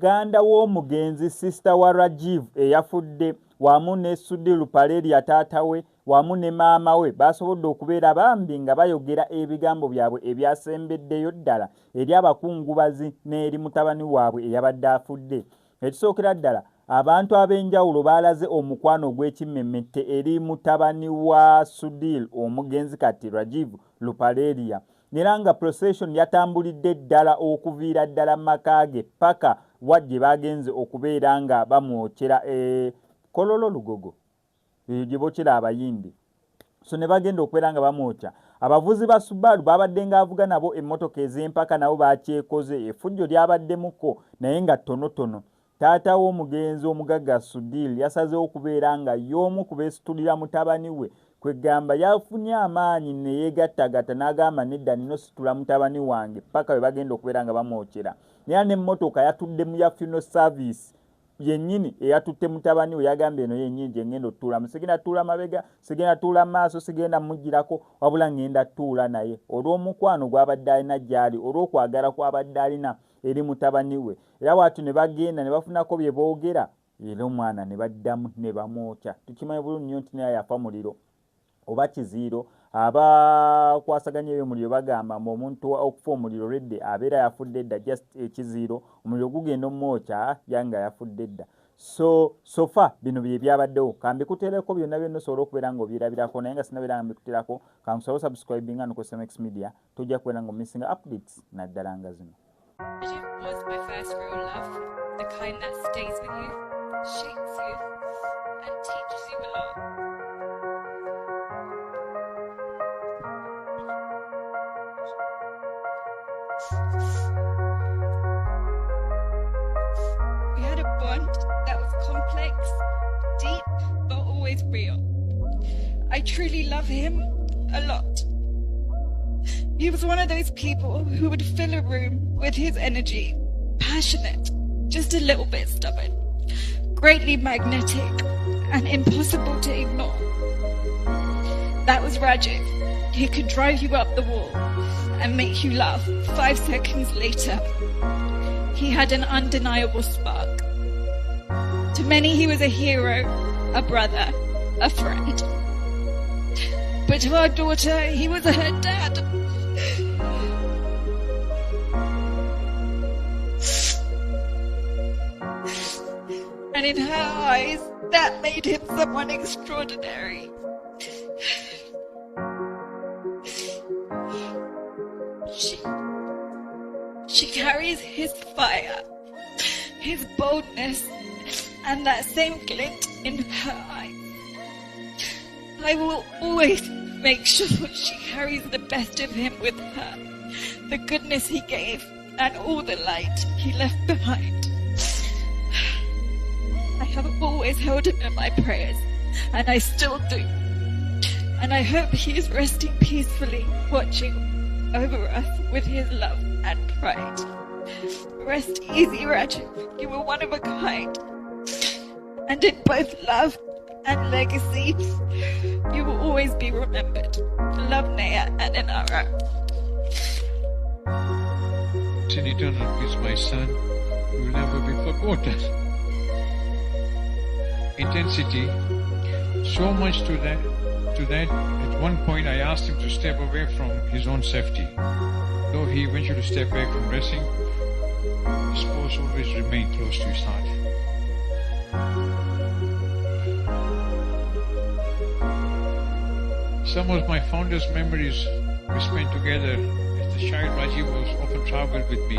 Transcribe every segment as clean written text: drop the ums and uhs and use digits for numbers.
muganda w'omugenzi sister wa Rajiv eyafudde wamu ne Sudhir Paleria taata we wamu ne maama we basobodde okubeera bambi nga bayogera ebigambo byabwe ebyasembeddeyo ddala eri abakungubazi n'eri mutabani waabwe eyabadde afudde. Ekisookera ddala abantu ab'enjawulo baalaze omukwano gw'ekimmemmette eri mutabani wa Sudhir omugenzi kati Rajiv Paleria. Era nga procession yatambulidde ddala okuviira ddala makaage paka wadde bagenze okubeera nga bamwokera kololo lugogo gye bookera abayindi. So ne bagenda okubeera nga bamwokya. Abavuzi ba Subaru babadde nga avuga nabo emmotoka ez'empaka nabo bakyekoze effujjo lyabaddemuko naye nga tonotono. Taata w'omugenzi Omugaga Sudhir yasazeewo okubeera nga y'omu ku beesitulira mutabani we kwegamba yafunye amaanyi ne yeegattagatta n'agamba nedda nino situla mutabani wange paka we bagenda okubeera nga bamwokera. Naye n'emmotoka yatudde mu ya funeral service yennyini eyatutte mutabani we yagamba eno yennyini gye ngenda otuulamu, sigenda tuula mabega, sigenda tuula maaso, sigenda mugirako wabula ngenda tuula naye olw'omukwano gw'abadde alina gy'ali, olw'okwagala kw'abadde alina eri mutabani we. Era bw'atyo ne bagenda ne bafunako bye boogera era omwana ne baddamu ne bamwokya. Tukimanyi bulungi nnyo nti naye yafa muliro oba kiziiro. Abakwasaganya eby'omuliro bagamba omuntu okufa omuliro redde abeera yafudde dda, just ekiziiro omuliro gugenda omwokya yanga yafudde dda. Sofa bino bye byabaddewo kambikuteereko byonna byonna osobola okubeera ng'obyerabirako naye nga sinabeera nga mbikuteerako kankusabe subscribinga nokozesa MX Media tojja kubeera ng'omissinga updates naddala nga zino. Rajiv was my first real love, the kind that stays with you, shapes you, and teaches you a lot. We had a bond that was complex, deep, but always real. I truly love him a lot. He was one of those people who would fill a room with his energy, passionate, just a little bit stubborn, greatly magnetic, and impossible to ignore. That was Rajiv. He could drive you up the wall and make you laugh 5 seconds later. He had an undeniable spark. To many, he was a hero, a brother, a friend. But to our daughter, he was her dad. And in her eyes, that made him someone extraordinary. She carries his fire, his boldness, and that same glint in her eyes. I will always make sure she carries the best of him with her, the goodness he gave and all the light he left behind. I have always held him in my prayers, and I still do. And I hope he is resting peacefully, watching over us with his love and pride. Rest easy, Rajiv. You were one of a kind. And in both love and legacy, you will always be remembered. Love, Naya and Inara. In eternal peace, my son, you will never be forgotten. Intensity, so much to that at one point I asked him to step away from his own safety. Though he eventually stepped back from racing, his force always remained close to his heart. Some of my fondest memories we spent together as the child. Rajiv was often traveled with me.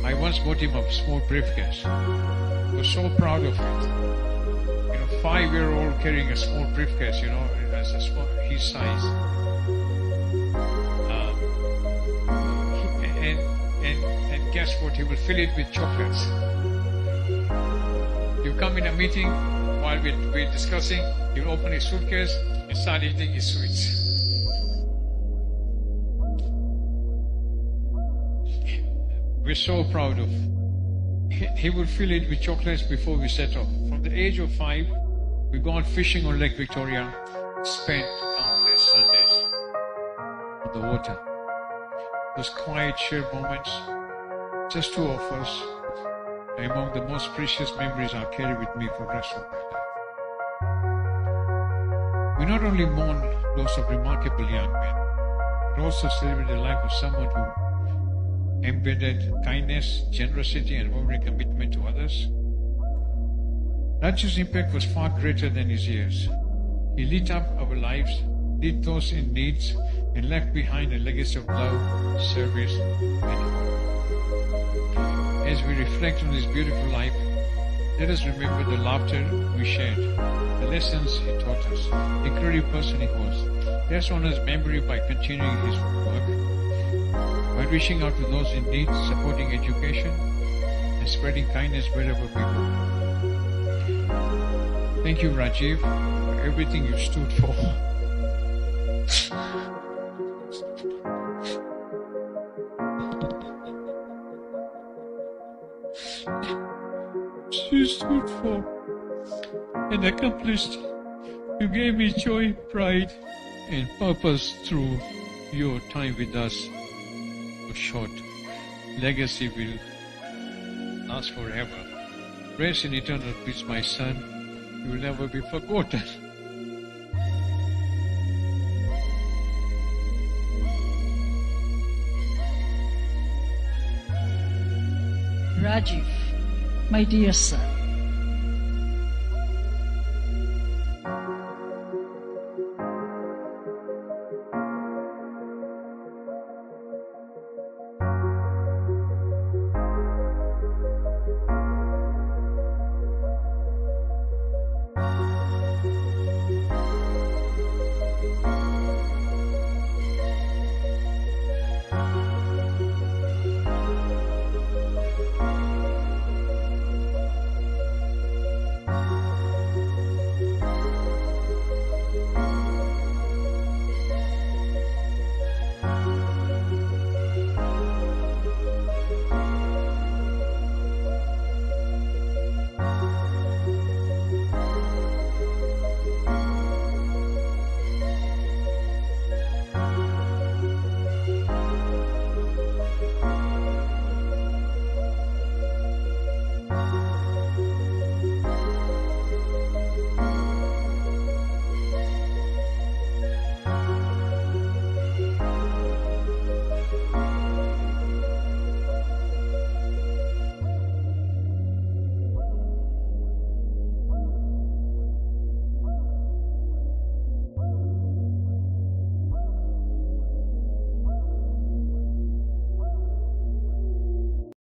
I once bought him a small briefcase. I was so proud of it. 5-year-old carrying a small briefcase, as a small, his size. And guess what? He will fill it with chocolates. You come in a meeting while we're discussing, you open his suitcase and start eating his sweets. We're so proud of. He will fill it with chocolates before we set off. From the age of 5, we go out fishing on Lake Victoria, spent countless Sundays on the water. Those quiet, shared moments, just two of us, are among the most precious memories I'll carry with me for the rest of my life. We not only mourn loss of remarkable young men, but also celebrate the life of someone who embedded kindness, generosity, and unwavering commitment to others. Rajiv's impact was far greater than his years. He lit up our lives, lit those in needs, and left behind a legacy of love, service, and hope. As we reflect on his beautiful life, let us remember the laughter we shared, the lessons he taught us, the incredible person he was. Let us honor his memory by continuing his work, by reaching out to those in need, supporting education, and spreading kindness wherever we go. Thank you, Rajiv, for everything you stood for. You stood for and accomplished. You gave me joy, pride, and purpose through your time with us. Your short legacy will last forever. Rest in eternal peace, my son. You will never be forgotten. Rajiv, my dear son,